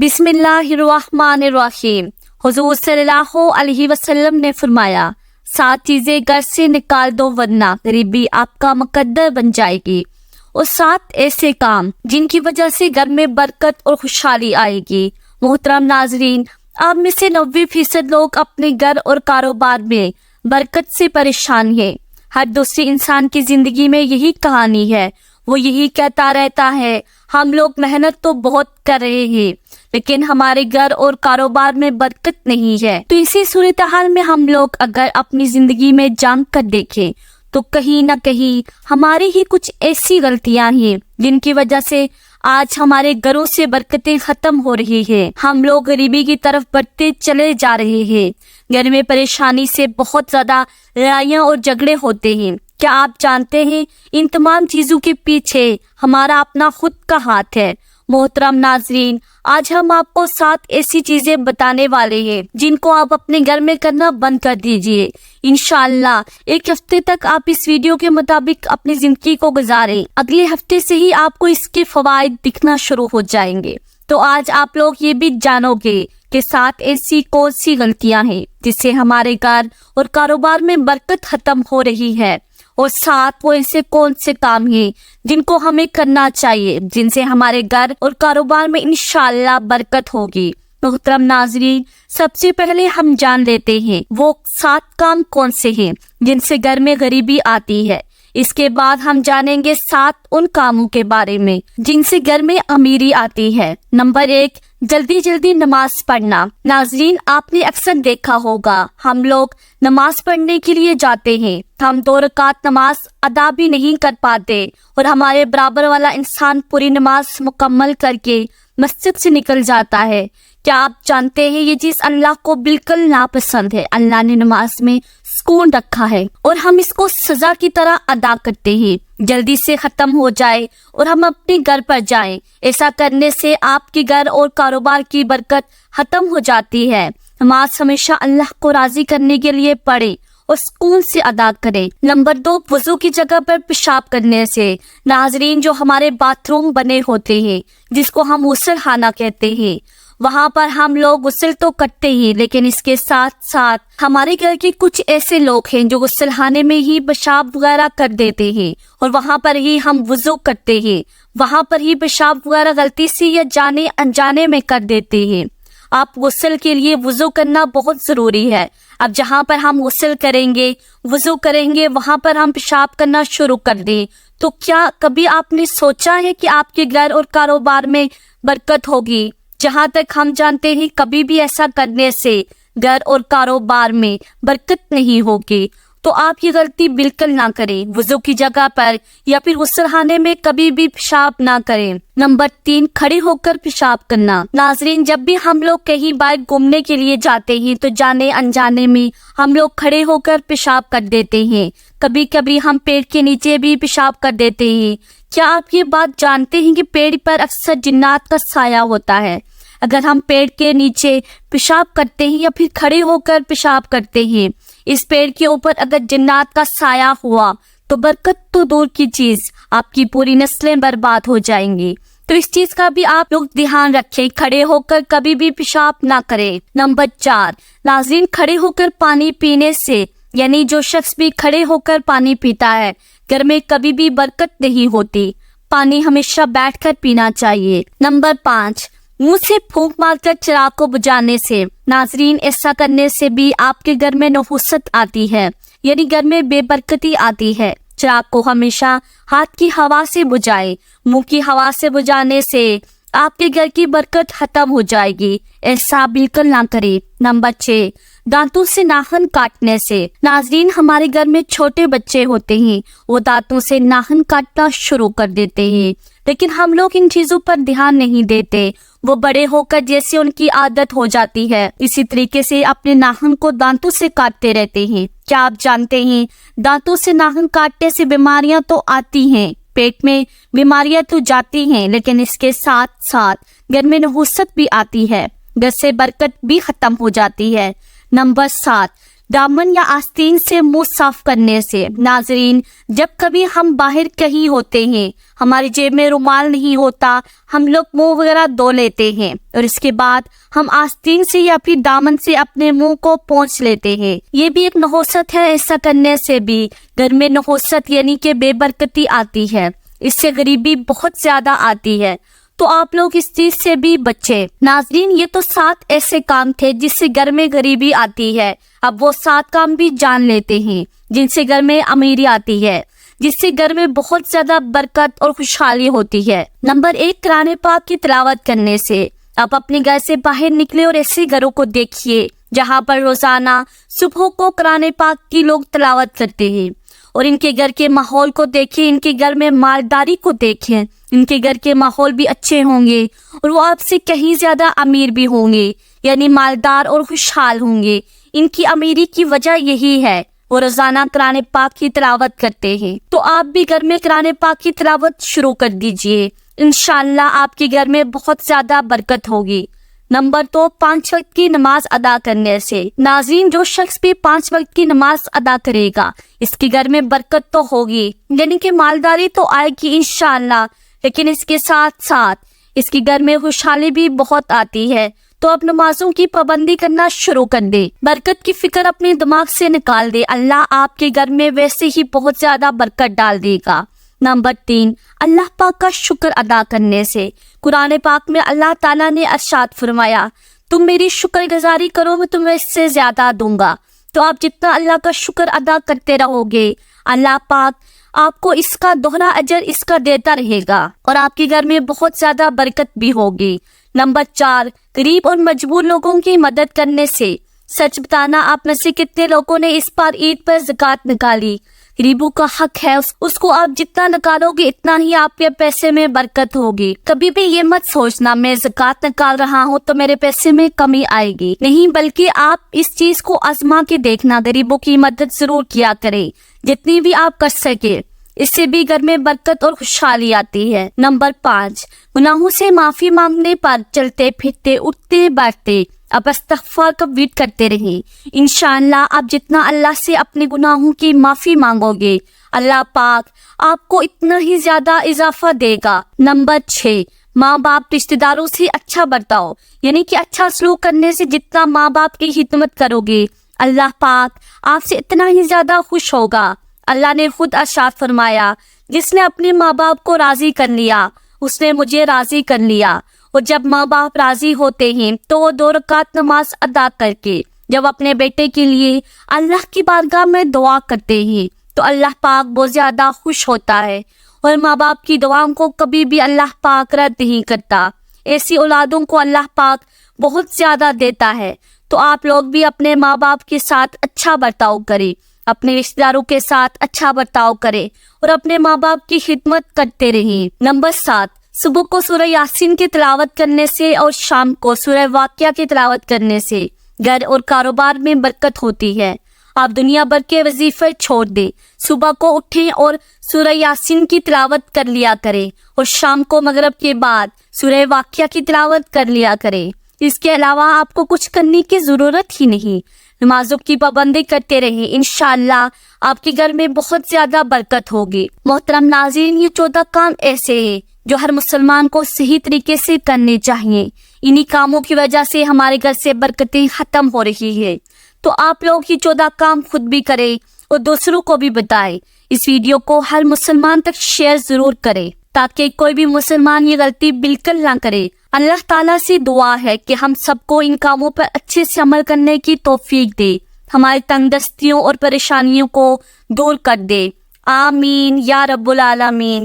बिस्मिल्लाहिर्रहमानिर्रहीम। हुजूर सल्लल्लाहु अलैहि वसल्लम ने फरमाया, 7 चीजें घर से निकाल दो वरना गरीबी आपका मुकद्दर बन जाएगी। और 7 ऐसे काम जिनकी वजह से घर में बरकत और खुशहाली आएगी। मोहतरम नाजरीन, आप में से 90% लोग अपने घर और कारोबार में बरकत से परेशान हैं। हर दूसरे इंसान की जिंदगी में यही कहानी है। वो यही कहता रहता है, हम लोग मेहनत तो बहुत कर रहे हैं लेकिन हमारे घर और कारोबार में बरकत नहीं है। तो इसी सूरत हाल में हम लोग अगर अपनी जिंदगी में झांक कर देखें तो कहीं ना कहीं हमारी ही कुछ ऐसी गलतियां हैं जिनकी वजह से आज हमारे घरों से बरकतें खत्म हो रही है। हम लोग गरीबी की तरफ बढ़ते चले जा रहे हैं। घर में परेशानी से बहुत ज्यादा लड़ाइयाँ और झगड़े होते हैं। क्या आप जानते हैं इन तमाम चीजों के पीछे हमारा अपना खुद का हाथ है। मोहतरम नाजरीन, आज हम आपको 7 ऐसी चीजें बताने वाले हैं जिनको आप अपने घर में करना बंद कर दीजिए। इंशाअल्लाह 1 हफ्ते तक आप इस वीडियो के मुताबिक अपनी जिंदगी को गुजारें। अगले हफ्ते से ही आपको इसके फवायद दिखना शुरू हो जाएंगे। तो आज आप लोग ये भी जानोगे कि 7 ऐसी कौन सी गलतियां हैं जिससे हमारे घर और कारोबार में बरकत खत्म हो रही है, और 7 वो ऐसे कौन से काम हैं जिनको हमें करना चाहिए जिनसे हमारे घर और कारोबार में इंशाअल्लाह बरकत होगी। मोहतरम नाजरीन, सबसे पहले हम जान लेते हैं वो 7 काम कौन से हैं जिनसे घर में गरीबी आती है। इसके बाद हम जानेंगे 7 उन कामों के बारे में जिनसे घर में अमीरी आती है। नंबर 1, जल्दी जल्दी नमाज पढ़ना। नाजरीन, आपने अक्सर देखा होगा हम लोग नमाज पढ़ने के लिए जाते हैं, हम 2 रकात नमाज अदा भी नहीं कर पाते और हमारे बराबर वाला इंसान पूरी नमाज मुकम्मल करके मस्जिद से निकल जाता है। क्या आप जानते हैं ये चीज अल्लाह को बिल्कुल नापसंद है। अल्लाह ने नमाज में सुकून रखा है और हम इसको सजा की तरह अदा करते हैं। जल्दी से खत्म हो जाए और हम अपने घर पर जाएं। ऐसा करने से आपके घर और कारोबार की बरकत खत्म हो जाती है। नमाज हमेशा अल्लाह को राजी करने के लिए पढ़े और सुकून से अदा करें। नंबर 2, वजू की जगह पर पेशाब करने से। नाजरीन, जो हमारे बाथरूम बने होते हैं जिसको हम गुस्ल खाना कहते हैं, वहाँ पर हम लोग गुस्ल तो करते हैं लेकिन इसके साथ साथ हमारे घर के कुछ ऐसे लोग हैं जो गुस्ल खाने में ही पेशाब वगैरह कर देते हैं और वहाँ पर ही हम वजू करते हैं। वहाँ पर ही पेशाब वगैरह गलती से या जाने अनजाने में कर देते हैं। आप गुस्ल के लिए वजू करना बहुत जरूरी है। अब जहाँ पर हम गुस्ल करेंगे, वजू करेंगे, वहाँ पर हम पेशाब करना शुरू कर दें तो क्या कभी आपने सोचा है कि आपके घर और कारोबार में बरकत होगी? जहाँ तक हम जानते हैं कभी भी ऐसा करने से घर और कारोबार में बरकत नहीं होगी। तो आप ये गलती बिल्कुल ना करें। वजू की जगह पर या फिर गुस्ल खाने में कभी भी पेशाब ना करें। नंबर 3, खड़े होकर पेशाब करना। नाजरीन, जब भी हम लोग कहीं बाहर घूमने के लिए जाते हैं तो जाने अनजाने में हम लोग खड़े होकर पेशाब कर देते हैं। कभी कभी हम पेड़ के नीचे भी पेशाब कर देते हैं। क्या आप ये बात जानते हैं कि पेड़ पर अक्सर जिन्नात का साया होता है? अगर हम पेड़ के नीचे पेशाब करते हैं या फिर खड़े होकर पेशाब करते हैं, इस पेड़ के ऊपर अगर जिन्नात का साया हुआ तो बरकत तो दूर की चीज, आपकी पूरी नस्लें बर्बाद हो जाएंगी। तो इस चीज का भी आप लोग ध्यान रखें, खड़े होकर कभी भी पेशाब ना करें। नंबर 4, नाज़रीन, खड़े होकर पानी पीने से, यानी जो शख्स भी खड़े होकर पानी पीता है घर में कभी भी बरकत नहीं होती। पानी हमेशा बैठकर पीना चाहिए। नंबर 5, मुंह से फूंक मारकर चिराग को बुझाने से। नाजरीन, ऐसा करने से भी आपके घर में नहुसत आती है, यानी घर में बेबरकती आती है। चिराग को हमेशा हाथ की हवा से बुझाए। मुंह की हवा से बुझाने से आपके घर की बरकत खत्म हो जाएगी। ऐसा बिल्कुल ना करें। नंबर 6, दांतों से नाखून काटने से। नाजरीन, हमारे घर में छोटे बच्चे होते हैं, वो दांतों से नाखून काटना शुरू कर देते हैं लेकिन हम लोग इन चीजों पर ध्यान नहीं देते। वो बड़े होकर जैसे उनकी आदत हो जाती है इसी तरीके से अपने नाखून को दांतों से काटते रहते हैं। क्या आप जानते हैं दांतों से नाखून काटने से बीमारियां तो आती हैं, पेट में बीमारियां तो जाती हैं लेकिन इसके साथ साथ घर में नहुसत भी आती है, घर से बरकत भी खत्म हो जाती है। नंबर 7, دامن یا آستین سے منہ صاف کرنے سے۔ ناظرین، جب کبھی ہم باہر کہیں ہوتے ہیں، ہماری جیب میں رومال نہیں ہوتا، ہم لوگ منہ وغیرہ دھو لیتے ہیں اور اس کے بعد ہم آستین سے یا پھر دامن سے اپنے منہ کو پونچھ لیتے ہیں۔ یہ بھی ایک نحوست ہے، ایسا کرنے سے بھی گھر میں نحوست یعنی کہ بے برکتی آتی ہے، اس سے غریبی بہت زیادہ آتی ہے، تو آپ لوگ اس چیز سے بھی بچے۔ ناظرین، یہ تو 7 ایسے کام تھے جس سے گھر میں غریبی آتی ہے۔ اب وہ 7 کام بھی جان لیتے ہیں جن سے گھر میں امیری آتی ہے، جس سے گھر میں بہت زیادہ برکت اور خوشحالی ہوتی ہے۔ نمبر 1، قرآن پاک کی تلاوت کرنے سے۔ آپ اپنے گھر سے باہر نکلے اور ایسے گھروں کو دیکھیے جہاں پر روزانہ صبح کو قرآن پاک کی لوگ تلاوت کرتے ہیں، اور ان کے گھر کے ماحول کو دیکھیں، ان کے گھر میں مالداری کو دیکھیں، ان کے گھر کے ماحول بھی اچھے ہوں گے اور وہ آپ سے کہیں زیادہ امیر بھی ہوں گے، یعنی مالدار اور خوشحال ہوں گے۔ ان کی امیری کی وجہ یہی ہے، وہ روزانہ قرآن پاک کی تلاوت کرتے ہیں۔ تو آپ بھی گھر میں قرآن پاک کی تلاوت شروع کر دیجئے، انشاءاللہ آپ کے گھر میں بہت زیادہ برکت ہوگی۔ نمبر 2، 5 وقت کی نماز ادا کرنے سے۔ ناظرین، جو شخص بھی 5 وقت کی نماز ادا کرے گا، اس کے گھر میں برکت تو ہوگی، یعنی کہ مالداری تو آئے گی انشاءاللہ، لیکن اس کے ساتھ ساتھ اس کے گھر میں خوشحالی بھی بہت آتی ہے۔ تو اب نمازوں کی پابندی کرنا شروع کر دے، برکت کی فکر اپنے دماغ سے نکال دے، اللہ آپ کے گھر میں ویسے ہی بہت زیادہ برکت ڈال دے گا۔ نمبر 3، اللہ پاک کا شکر ادا کرنے سے۔ قرآن پاک میں اللہ تعالیٰ نے ارشاد فرمایا، تم میری شکر گزاری کرو میں تمہیں اس سے زیادہ دوں گا۔ تو آپ جتنا اللہ کا شکر ادا کرتے رہو گے، اللہ پاک آپ کو اس کا دوہرا اجر اس کا دیتا رہے گا، اور آپ کے گھر میں بہت زیادہ برکت بھی ہوگی۔ نمبر 4، غریب اور مجبور لوگوں کی مدد کرنے سے۔ سچ بتانا، آپ میں سے کتنے لوگوں نے اس بار عید پر زکوٰۃ نکالی؟ غریبوں کا حق ہے، اس کو آپ جتنا نکالو گے اتنا ہی آپ کے پیسے میں برکت ہوگی۔ کبھی بھی یہ مت سوچنا میں زکوٰۃ نکال رہا ہوں تو میرے پیسے میں کمی آئے گی، نہیں، بلکہ آپ اس چیز کو آزما کے دیکھنا، غریبوں کی مدد ضرور کیا کریں جتنی بھی آپ کر سکے، اس سے بھی گھر میں برکت اور خوشحالی آتی ہے۔ نمبر 5، گناہوں سے معافی مانگنے پر چلتے پھرتے اٹھتے بیٹھتے اب استغفار کا ورد کرتے رہیں، انشاءاللہ آپ جتنا اللہ سے اپنے گناہوں کی معافی مانگو گے، اللہ پاک آپ کو اتنا ہی زیادہ اضافہ دے گا۔ نمبر 6، ماں باپ رشتہ داروں سے اچھا برتاؤ، یعنی کہ اچھا سلوک کرنے سے جتنا ماں باپ کی خدمت کرو گے، اللہ پاک آپ سے اتنا ہی زیادہ خوش ہوگا۔ اللہ نے خود ارشاد فرمایا، جس نے اپنے ماں باپ کو راضی کر لیا اس نے مجھے راضی کر لیا۔ اور جب ماں باپ راضی ہوتے ہیں تو وہ 2 رکعت نماز ادا کر کے جب اپنے بیٹے کے لیے اللہ کی بارگاہ میں دعا کرتے ہیں تو اللہ پاک بہت زیادہ خوش ہوتا ہے، اور ماں باپ کی دعاؤں کو کبھی بھی اللہ پاک رد نہیں کرتا۔ ایسی اولادوں کو اللہ پاک بہت زیادہ دیتا ہے۔ تو آپ لوگ بھی اپنے ماں باپ کے ساتھ اچھا برتاؤ کریں، اپنے رشتہ داروں کے ساتھ اچھا برتاؤ کریں اور اپنے ماں باپ کی خدمت کرتے رہیں۔ نمبر 7، صبح کو سورہ یاسین کی تلاوت کرنے سے اور شام کو سورہ واقعہ کی تلاوت کرنے سے گھر اور کاروبار میں برکت ہوتی ہے۔ آپ دنیا بھر کے وظیفے چھوڑ دیں، صبح کو اٹھیں اور سورہ یاسین کی تلاوت کر لیا کریں، اور شام کو مغرب کے بعد سورہ واقعہ کی تلاوت کر لیا کریں۔ اس کے علاوہ آپ کو کچھ کرنے کی ضرورت ہی نہیں، نمازوں کی پابندی کرتے رہیں، انشاءاللہ آپ کے گھر میں بہت زیادہ برکت ہوگی۔ محترم ناظرین، یہ 14 کام ایسے ہیں جو ہر مسلمان کو صحیح طریقے سے کرنے چاہیے۔ انہی کاموں کی وجہ سے ہمارے گھر سے برکتیں ختم ہو رہی ہے۔ تو آپ لوگ یہ 14 کام خود بھی کریں اور دوسروں کو بھی بتائیں۔ اس ویڈیو کو ہر مسلمان تک شیئر ضرور کریں تاکہ کوئی بھی مسلمان یہ غلطی بالکل نہ کرے۔ اللہ تعالیٰ سے دعا ہے کہ ہم سب کو ان کاموں پر اچھے سے عمل کرنے کی توفیق دے، ہماری تنگ دستیوں اور پریشانیوں کو دور کر دے، آمین یا رب العالمین۔